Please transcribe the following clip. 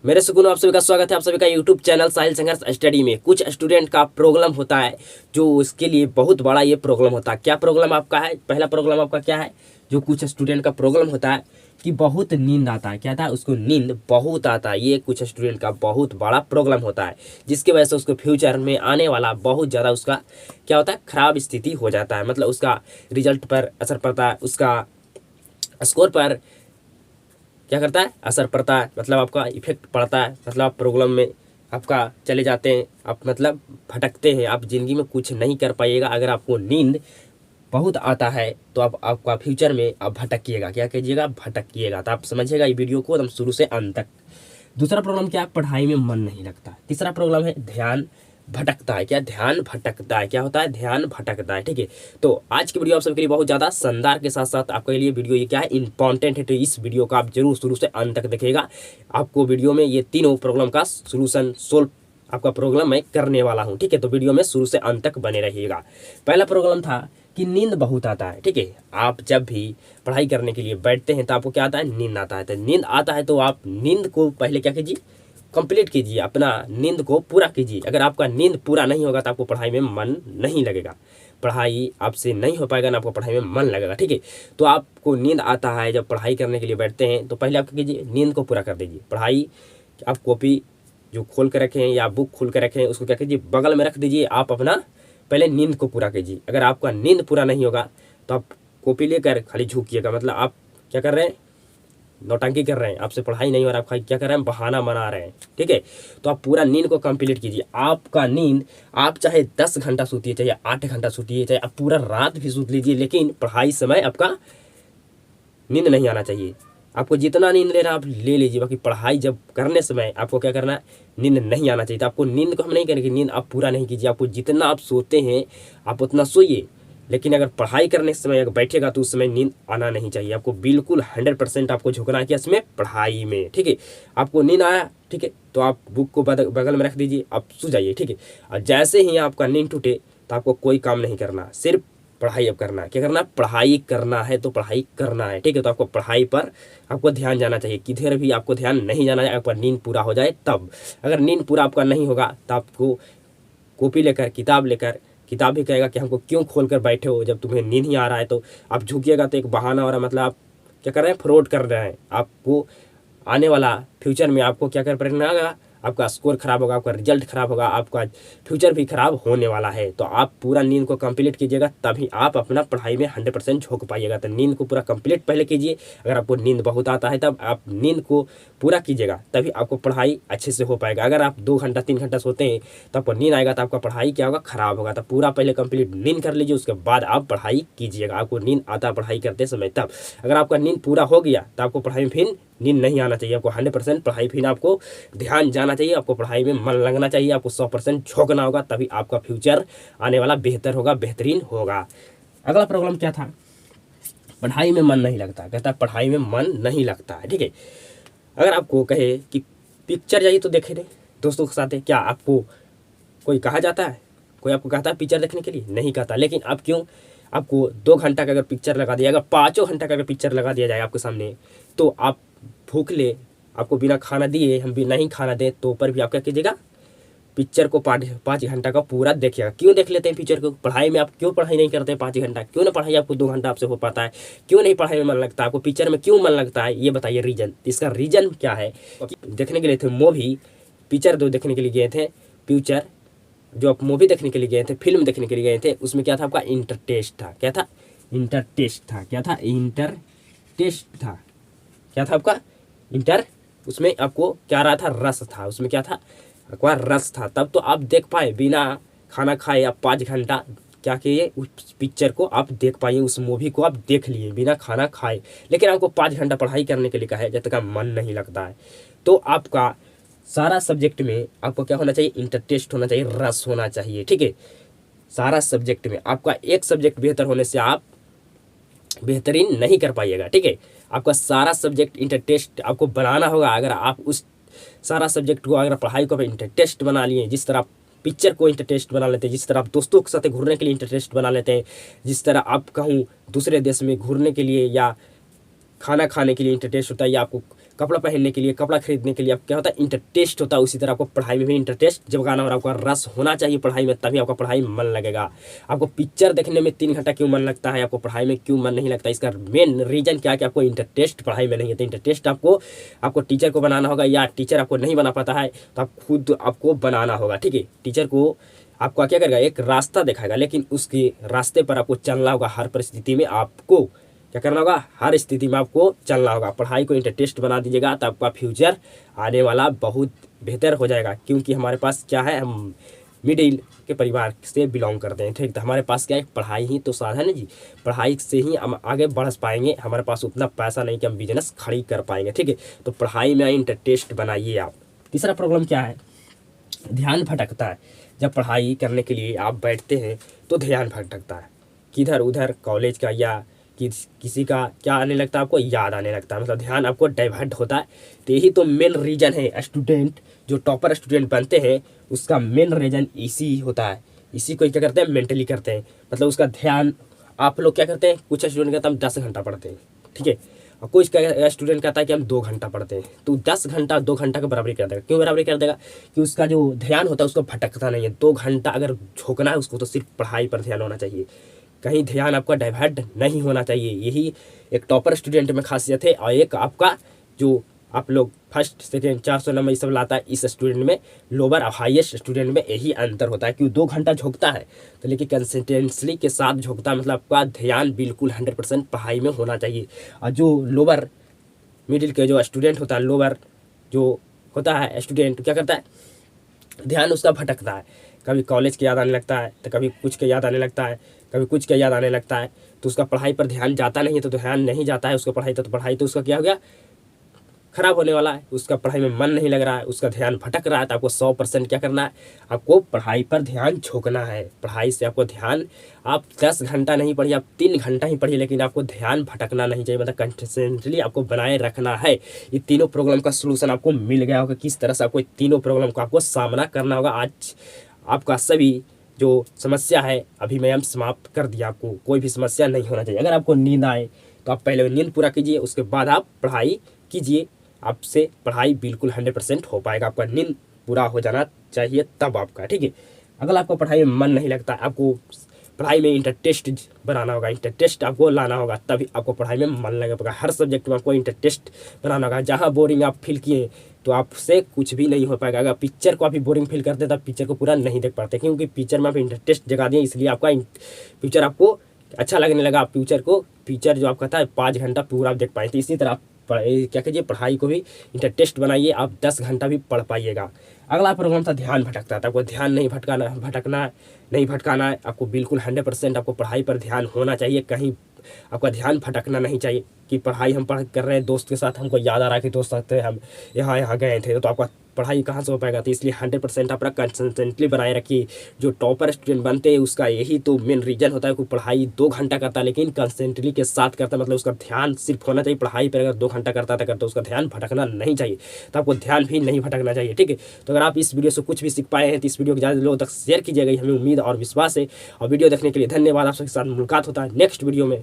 मेरे सुकून आप सभी का स्वागत है। आप सभी का यूट्यूब चैनल साहिल संघर्ष स्टडी में। कुछ स्टूडेंट का प्रॉब्लम होता है जो उसके लिए बहुत बड़ा ये प्रॉब्लम होता है। क्या प्रॉब्लम आपका है? पहला प्रॉब्लम आपका क्या है? जो कुछ स्टूडेंट का प्रॉब्लम होता है कि बहुत नींद आता है। क्या था? उसको नींद बहुत आता है। ये कुछ स्टूडेंट का बहुत बड़ा प्रॉब्लम होता है जिसकी वजह से उसको फ्यूचर में आने वाला बहुत ज़्यादा उसका क्या होता है, खराब स्थिति हो जाता है। मतलब उसका रिजल्ट पर असर पड़ता है, उसका स्कोर पर क्या करता है, असर पड़ता है। मतलब आपका इफेक्ट पड़ता है। मतलब आप प्रॉब्लम में आपका चले जाते हैं, आप मतलब भटकते हैं, आप ज़िंदगी में कुछ नहीं कर पाइएगा। अगर आपको नींद बहुत आता है तो आपका फ्यूचर में आप भटकिएगा। क्या कीजिएगा? भटकिएगा। तो आप समझिएगा ये वीडियो को एकदम शुरू से अंत तक। दूसरा प्रॉब्लम क्या है? पढ़ाई में मन नहीं लगता। तीसरा प्रॉब्लम है ध्यान भटकता है। क्या? ध्यान भटकता है। क्या होता है? ध्यान भटकता है। ठीक है, तो आज की वीडियो आप सबके लिए बहुत ज़्यादा शानदार के साथ साथ आपके लिए वीडियो ये क्या है, इंपॉर्टेंट है। तो इस वीडियो को आप जरूर शुरू से अंत तक देखिएगा। आपको वीडियो में ये तीनों प्रॉब्लम का सोल्यूशन सोल्व आपका प्रॉब्लम मैं करने वाला हूँ। ठीक है, तो वीडियो में शुरू से अंत तक बने रहिएगा। पहला प्रॉब्लम था कि नींद बहुत आता है। ठीक है, आप जब भी पढ़ाई करने के लिए बैठते हैं तो आपको क्या आता है? नींद आता है। तो नींद आता है तो आप नींद को पहले क्या कीजिए, कंप्लीट कीजिए, अपना नींद को पूरा कीजिए। अगर आपका नींद पूरा नहीं होगा तो आपको पढ़ाई में मन नहीं लगेगा, पढ़ाई आपसे नहीं हो पाएगा ना, आपको पढ़ाई में मन लगेगा। ठीक है, तो आपको नींद आता है जब पढ़ाई करने के लिए बैठते हैं तो पहले आप क्या कीजिए, नींद को पूरा कर दीजिए। पढ़ाई आप कॉपी जो खोल कर रखें या बुक खोल कर रखें उसको क्या कीजिए, बगल में रख दीजिए। आप अपना पहले नींद को पूरा कीजिए। अगर आपका नींद पूरा नहीं होगा तो आप कॉपी लेकर खाली झुकिएगा। मतलब आप क्या कर रहे हैं, नौटंकी कर रहे हैं, आपसे पढ़ाई नहीं हो रहा, आप क्या कर रहे हैं, बहाना बना रहे हैं। ठीक है, तो आप पूरा नींद को कंप्लीट कीजिए। आपका नींद आप चाहे 10 घंटा सोतिए, चाहे 8 घंटा सोतिए, चाहे आप पूरा रात भी सोच लीजिए, लेकिन पढ़ाई समय आपका नींद नहीं आना चाहिए। आपको जितना नींद लेना आप ले लीजिए, बाकी पढ़ाई जब करने समय आपको क्या करना है, नींद नहीं आना चाहिए। तो आपको नींद को हम नहीं करेंगे, नींद आप पूरा नहीं कीजिए। आपको जितना आप सोते हैं आप उतना सोइए, लेकिन अगर पढ़ाई करने के समय अगर बैठेगा तो उस समय नींद आना नहीं चाहिए। आपको बिल्कुल 100% आपको झुकना है कि इसमें पढ़ाई में। ठीक है, आपको नींद आया, ठीक है, तो आप बुक को बगल में रख दीजिए, आप सो जाइए। ठीक है, और जैसे ही आपका नींद टूटे तो आपको कोई काम नहीं करना, सिर्फ पढ़ाई अब करना है। क्या करना है? पढ़ाई करना है तो पढ़ाई करना है। ठीक है, तो आपको पढ़ाई पर आपको ध्यान जाना चाहिए, किधर भी आपको ध्यान नहीं जाना है। आपका नींद पूरा हो जाए तब। अगर नींद पूरा आपका नहीं होगा तो आपको कॉपी लेकर, किताब लेकर, किताब भी कहेगा कि हमको क्यों खोल कर बैठे हो, जब तुम्हें नींद ही आ रहा है। तो आप झुकिएगा तो एक बहाना हो रहा है, मतलब आप क्या कर रहे हैं, फ्रॉड कर रहे हैं। आपको आने वाला फ्यूचर में आपको क्या कर परिणाम आएगा, आपका स्कोर खराब होगा, आपका रिजल्ट खराब होगा, आपका फ्यूचर भी खराब होने वाला है। तो आप पूरा नींद को कंप्लीट कीजिएगा तभी आप अपना पढ़ाई में 100% झोंक पाइएगा। तो नींद को पूरा कंप्लीट पहले कीजिए। अगर आपको नींद बहुत आता है तब आप नींद को पूरा कीजिएगा, तभी आपको पढ़ाई अच्छे से हो पाएगा। अगर आप 2 घंटा 3 घंटा सोते हैं तो आपको नींद आएगा तो आपका पढ़ाई क्या होगा, खराब होगा। तो पूरा पहले कंप्लीट नींद कर लीजिए, उसके बाद आप पढ़ाई कीजिएगा। आपको नींद आता पढ़ाई करते समय तब। अगर आपका नींद पूरा हो गया तो आपको पढ़ाई में फिर नींद नहीं आना चाहिए। आपको 100% पढ़ाई, फिर आपको ध्यान जाना चाहिए, आपको पढ़ाई में मन लगना चाहिए, आपको 100% झोंकना होगा, तभी आपका फ्यूचर आने वाला बेहतर होगा, बेहतरीन होगा। अगला प्रॉब्लम क्या था? पढ़ाई में मन नहीं लगता। कहता है पढ़ाई में मन नहीं लगता है। ठीक है, अगर आपको कहे कि पिक्चर जाइए तो देखे नहीं दोस्तों के साथ है, क्या आपको कोई कहा जाता है? कोई आपको कहता है पिक्चर देखने के लिए? नहीं कहता। लेकिन आप क्यों, आपको 2 घंटा का अगर पिक्चर लगा दिया, अगर 5 घंटा का अगर पिक्चर लगा दिया जाए आपके सामने, तो आप भूख ले, आपको बिना खाना दिए, हम भी नहीं खाना दें तो पर भी आप क्या कीजिएगा, पिक्चर को 5 घंटा का पूरा देखिएगा। क्यों देख लेते हैं पिक्चर को? पढ़ाई में आप क्यों पढ़ाई नहीं करते 5 घंटा? क्यों ना पढ़ाई आपको 2 घंटा आपसे हो पाता है? क्यों नहीं पढ़ाई में मन लगता? आपको पिक्चर में क्यों मन लगता है, ये बताइए रीजन। इसका रीजन क्या है? देखने के लिए थे मूवी, पिक्चर जो देखने के लिए गए थे, पिक्चर जो आप मूवी देखने के लिए गए थे, फिल्म देखने के लिए गए थे, उसमें क्या था, आपका इंटरटेस्ट था। क्या था? इंटरटेस्ट था। क्या था? इंटरटेस्ट था। क्या था आपका? इंटर, उसमें आपको क्या रहा था, रस था। उसमें क्या था, आपका रस था। तब तो आप देख पाए, बिना खाना खाए आप 5 घंटा क्या किए, उस पिक्चर को आप देख पाइए, उस मूवी को आप देख लिए बिना खाना खाए। लेकिन आपको 5 घंटा पढ़ाई करने के लिए कहा है, जब तक मन नहीं लगता है। तो आपका सारा सब्जेक्ट में आपको क्या होना चाहिए, इंटरटेस्ट होना चाहिए, रस होना चाहिए। ठीक है, सारा सब्जेक्ट में आपका एक सब्जेक्ट बेहतर होने से आप बेहतरीन नहीं कर पाइएगा। ठीक है, आपका सारा सब्जेक्ट इंटरटेस्ट आपको बनाना होगा। अगर आप उस सारा सब्जेक्ट को, अगर पढ़ाई को इंटरटेस्ट बना लिए, जिस तरह आप पिक्चर को इंटरटेस्ट बना लेते हैं, जिस तरह आप दोस्तों के साथ घूमने के लिए इंटरटेस्ट बना लेते हैं, जिस तरह आप कहूँ दूसरे देश में घूमने के लिए या खाना खाने के लिए इंटरटेस्ट होता है, या आपको कपड़ा पहनने के लिए, कपड़ा खरीदने के लिए, अब क्या होता है इंटरेस्ट होता है। उसी तरह आपको पढ़ाई में भी इंटरेस्ट जगाना और आपका रस होना चाहिए पढ़ाई में, तभी आपका पढ़ाई में मन लगेगा। आपको पिक्चर देखने में 3 घंटा क्यों मन लगता है, आपको पढ़ाई में क्यों मन नहीं लगता, इसका मेन रीजन क्या है कि आपको इंटरेस्ट पढ़ाई में नहीं है। तो इंटरेस्ट आपको टीचर को बनाना होगा, या टीचर आपको नहीं बना पाता है तो आप खुद आपको बनाना होगा, ठीक है। टीचर को आपको क्या करेगा, एक रास्ता दिखाएगा, लेकिन उसके रास्ते पर आपको चलना होगा। हर परिस्थिति में आपको क्या करना होगा, हर स्थिति में आपको चलना होगा। पढ़ाई को इंटरेस्ट बना दीजिएगा तो आपका फ्यूचर आने वाला बहुत बेहतर हो जाएगा। क्योंकि हमारे पास क्या है, हम मिडिल के परिवार से बिलोंग करते हैं, ठीक। तो हमारे पास क्या है, पढ़ाई ही तो साधन है जी। पढ़ाई से ही हम आगे बढ़ पाएंगे। हमारे पास उतना पैसा नहीं कि हम बिजनेस खड़ी कर पाएंगे, ठीक है। तो पढ़ाई में इंटरेस्ट बनाइए आप। तीसरा प्रॉब्लम क्या है, ध्यान भटकता है। जब पढ़ाई करने के लिए आप बैठते हैं तो ध्यान भटकता है, किधर उधर कॉलेज का या किसी का क्या आने लगता है, आपको याद आने लगता है, मतलब ध्यान आपको डाइवर्ट होता है। तो यही तो मेन रीज़न है, स्टूडेंट जो टॉपर स्टूडेंट बनते हैं उसका मेन रीज़न इसी होता है। इसी को क्या करते हैं, मेंटली करते हैं, मतलब उसका ध्यान। आप लोग क्या करते हैं, कुछ स्टूडेंट कहते हैं हम 10 घंटा पढ़ते हैं, ठीक है, और कुछ स्टूडेंट कहता है कि हम 2 घंटा पढ़ते हैं। तो 10 घंटा 2 घंटा का बराबरी कर देगा। क्यों बराबरी कर देगा, कि उसका जो ध्यान होता है उसको भटकता नहीं है। 2 घंटा अगर झोंकना है उसको तो सिर्फ पढ़ाई पर ध्यान होना चाहिए, कहीं ध्यान आपका डाइवर्ट नहीं होना चाहिए। यही एक टॉपर स्टूडेंट में खासियत है, और एक आपका जो आप लोग फर्स्ट सेकेंड 400 नंबर ये सब लाता है, इस स्टूडेंट में लोअर और हाईएस्ट स्टूडेंट में यही अंतर होता है। क्यों 2 घंटा झोंकता है तो लेकिन कंसिस्टेंसली के साथ झोंकता है, मतलब आपका ध्यान बिल्कुल 100% पढ़ाई में होना चाहिए। और जो लोअर मिडिल के जो स्टूडेंट होता है, लोअर जो होता है स्टूडेंट, क्या करता है, ध्यान उसका भटकता है। कभी कॉलेज के याद आने लगता है, तो कभी कुछ के याद आने लगता है, कभी कुछ के याद आने लगता है, तो उसका पढ़ाई पर ध्यान जाता नहीं है। तो ध्यान नहीं जाता है उसका पढ़ाई, तो पढ़ाई तो उसका क्या हो गया, खराब होने वाला है। उसका पढ़ाई में मन नहीं लग रहा है, उसका ध्यान भटक रहा है। तो आपको 100% क्या करना है, आपको पढ़ाई पर ध्यान झोंकना है। पढ़ाई से आपको ध्यान, आप 10 घंटा नहीं पढ़िए, आप 3 घंटा ही पढ़िए, लेकिन आपको ध्यान भटकना नहीं चाहिए, मतलब कंसिस्टेंटली आपको बनाए रखना है। ये तीनों प्रॉब्लम का सलूशन आपको मिल गया होगा, किस तरह से आपको तीनों प्रॉब्लम का आपको सामना करना होगा। आज आपका सभी जो समस्या है अभी मैं समाप्त कर दिया। आपको कोई भी समस्या नहीं होना चाहिए। अगर आपको नींद आए तो आप पहले नींद पूरा कीजिए, उसके बाद आप पढ़ाई कीजिए। आपसे पढ़ाई बिल्कुल 100% हो पाएगा। आपका नींद पूरा हो जाना चाहिए तब आपका, ठीक है। अगर आपको पढ़ाई में मन नहीं लगता, आपको पढ़ाई में इंटरेस्ट बनाना होगा, इंटरेस्ट आपको लाना होगा, तभी आपको पढ़ाई में मन लगेगा। हर सब्जेक्ट में आपको इंटरेस्ट बनाना होगा। जहाँ बोरिंग आप फील किए तो आपसे कुछ भी नहीं हो पाएगा। अगर पिक्चर को आप बोरिंग फील करते तो आप पिक्चर को पूरा नहीं देख पाते, क्योंकि पिक्चर में आप इंटरेस्ट जगा दिए, इसलिए आपका पिक्चर आपको अच्छा लगने लगा। आप पिक्चर जो आपका था 5 घंटा पूरा आप देख पाए थे। इसी तरह क्या कीजिए, पढ़ाई को भी इंटरेस्ट बनाइए, आप 10 घंटा भी पढ़ पाइएगा। अगला प्रॉब्लम था ध्यान भटकता था। आपको ध्यान नहीं भटकाना है। आपको बिल्कुल 100% आपको पढ़ाई पर ध्यान होना चाहिए। कहीं आपका ध्यान भटकना नहीं चाहिए कि पढ़ाई हम पढ़ कर रहे हैं, दोस्त के साथ हमको याद आ रहा है कि दोस्त साथ हम यहाँ गए थे, तो आपका पढ़ाई कहाँ से हो पाएगा। तो इसलिए 100% अपना कंसिस्टेंटली बनाए रखिए। जो टॉपर स्टूडेंट बनते हैं उसका यही तो मेन रीजन होता है कि पढ़ाई 2 घंटा करता है, लेकिन कंसिस्टेंटली के साथ करता है, मतलब उसका ध्यान सिर्फ होना चाहिए पढ़ाई पर। अगर 2 घंटा करता तो उसका ध्यान भटकना नहीं चाहिए, तो आपको ध्यान भी नहीं भटकना चाहिए, ठीक है। तो अगर आप इस वीडियो से कुछ भी सीख पाए हैं तो इस वीडियो को ज़्यादा लोगों तक शेयर कीजिएगा, हमें उम्मीद और विश्वास है। और वीडियो देखने के लिए धन्यवाद। आप सबके साथ मुलाकात होता है नेक्स्ट वीडियो में।